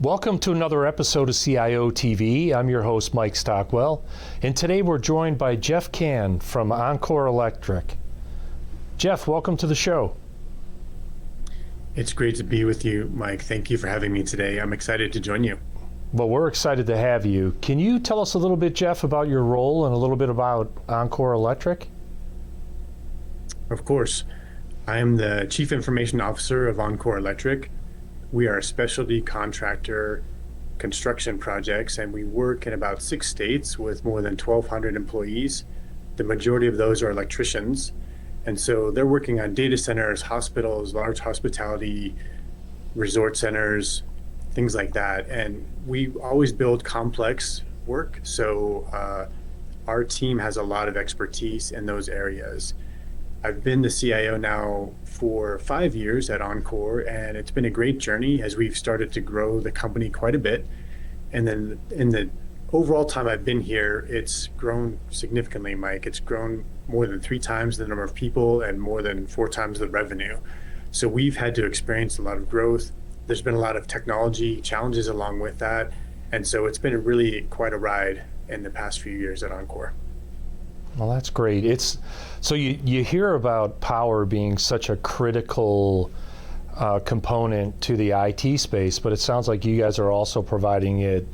Welcome to another episode of CIOtv. I'm your host, Mike Stockwell, and today we're joined by Jeff Cann from Encore Electric. Jeff, welcome to the show. It's great to be with you, Mike. Thank you for having me today. I'm excited to join you. Well, we're excited to have you. Can you tell us a little bit, Jeff, about your role and a little bit about Encore Electric? Of course. I am the Chief Information Officer of Encore Electric. We are a specialty contractor construction projects, and we work in about 6 states with more than 1,200 employees. The majority of those are electricians. And so they're working on data centers, hospitals, large hospitality, resort centers, things like that. And we always build complex work. So our team has a lot of expertise in those areas. I've been the CIO now for 5 years at Encore, and it's been a great journey as we've started to grow the company quite a bit. And then in the overall time I've been here, it's grown significantly, Mike. It's grown more than 3 times the number of people and more than 4 times the revenue. So we've had to experience a lot of growth. There's been a lot of technology challenges along with that. And so it's been really quite a ride in the past few years at Encore. Well, that's great. So you hear about power being such a critical component to the IT space, but it sounds like you guys are also providing it,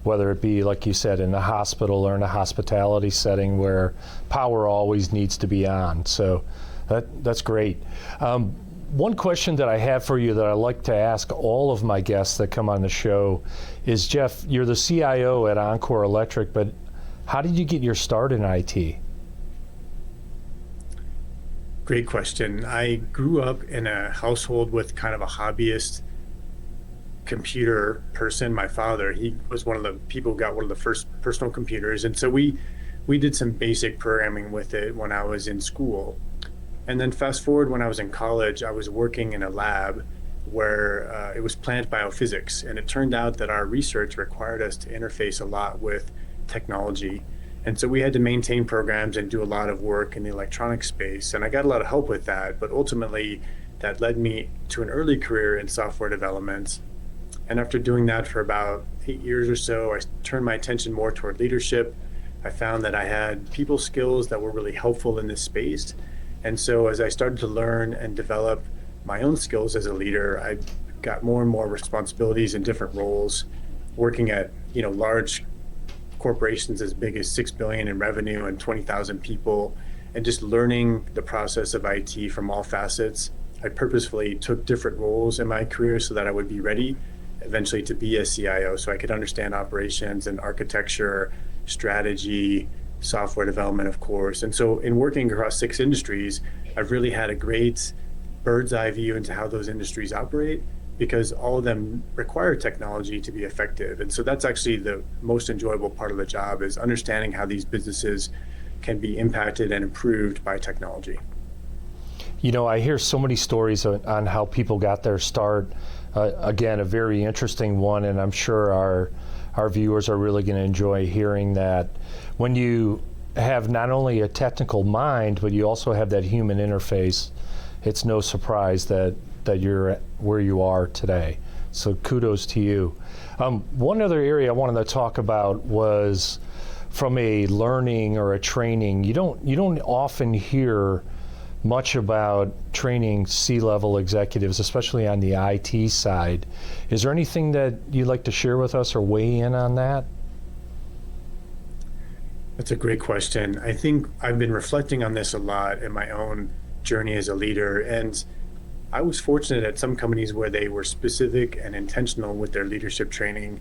whether it be, like you said, in a hospital or in a hospitality setting where power always needs to be on. So that's great. One question that I have for you that I like to ask all of my guests that come on the show is, Jeff, you're the CIO at Encore Electric, but how did you get your start in IT? Great question. I grew up in a household with kind of a hobbyist computer person. My father, he was one of the people who got one of the first personal computers. And so we did some basic programming with it when I was in school. And then fast forward, when I was in college, I was working in a lab where it was plant biophysics. And it turned out that our research required us to interface a lot with technology. And so we had to maintain programs and do a lot of work in the electronic space. And I got a lot of help with that, but ultimately that led me to an early career in software development. And after doing that for about 8 years or so, I turned my attention more toward leadership. I found that I had people skills that were really helpful in this space. And so as I started to learn and develop my own skills as a leader, I got more and more responsibilities in different roles, working at large corporations as big as $6 billion in revenue and 20,000 people, and just learning the process of IT from all facets. I purposefully took different roles in my career so that I would be ready eventually to be a CIO, so I could understand operations and architecture, strategy, software development, of course. And so in working across 6 industries, I've really had a great bird's eye view into how those industries operate, because all of them require technology to be effective. And so that's actually the most enjoyable part of the job, is understanding how these businesses can be impacted and improved by technology. I hear so many stories on how people got their start. Again, a very interesting one, and I'm sure our viewers are really going to enjoy hearing that. When you have not only a technical mind, but you also have that human interface, it's no surprise that you're where you are today. So kudos to you. One other area I wanted to talk about was from a learning or a training. You don't often hear much about training C-level executives, especially on the IT side. Is there anything that you'd like to share with us or weigh in on that? That's a great question. I think I've been reflecting on this a lot in my own journey as a leader, and I was fortunate at some companies where they were specific and intentional with their leadership training.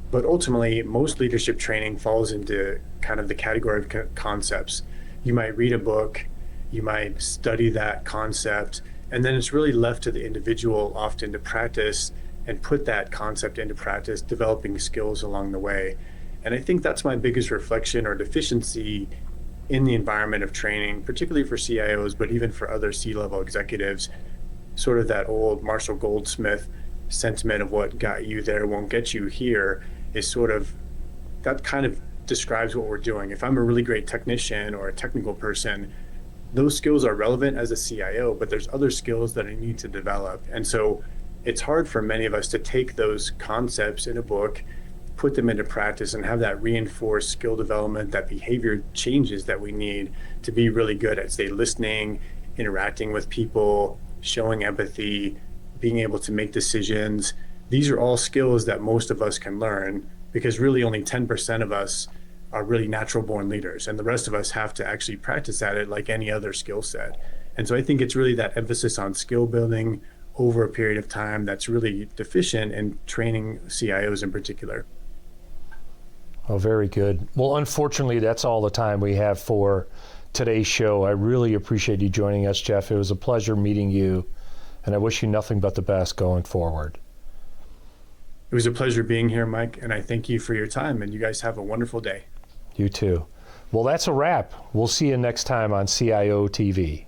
But ultimately, most leadership training falls into kind of the category of concepts. You might read a book, you might study that concept, and then it's really left to the individual often to practice and put that concept into practice, developing skills along the way. And I think that's my biggest reflection or deficiency in the environment of training, particularly for CIOs, but even for other C-level executives. Sort of that old Marshall Goldsmith sentiment of what got you there won't get you here is sort of, that kind of describes what we're doing. If I'm a really great technician or a technical person, those skills are relevant as a CIO, but there's other skills that I need to develop. And so it's hard for many of us to take those concepts in a book, put them into practice, and have that reinforced skill development, that behavior changes that we need to be really good at, say, listening, interacting with people, showing empathy, being able to make decisions. These are all skills that most of us can learn, because really only 10% of us are really natural born leaders, and the rest of us have to actually practice at it like any other skill set. And so I think it's really that emphasis on skill building over a period of time that's really deficient in training CIOs in particular. Oh, very good. Well, unfortunately, that's all the time we have for today's show. I really appreciate you joining us, Jeff. It was a pleasure meeting you, and I wish you nothing but the best going forward. It was a pleasure being here, Mike, and I thank you for your time, and you guys have a wonderful day. You too. Well, that's a wrap. We'll see you next time on CIOtv.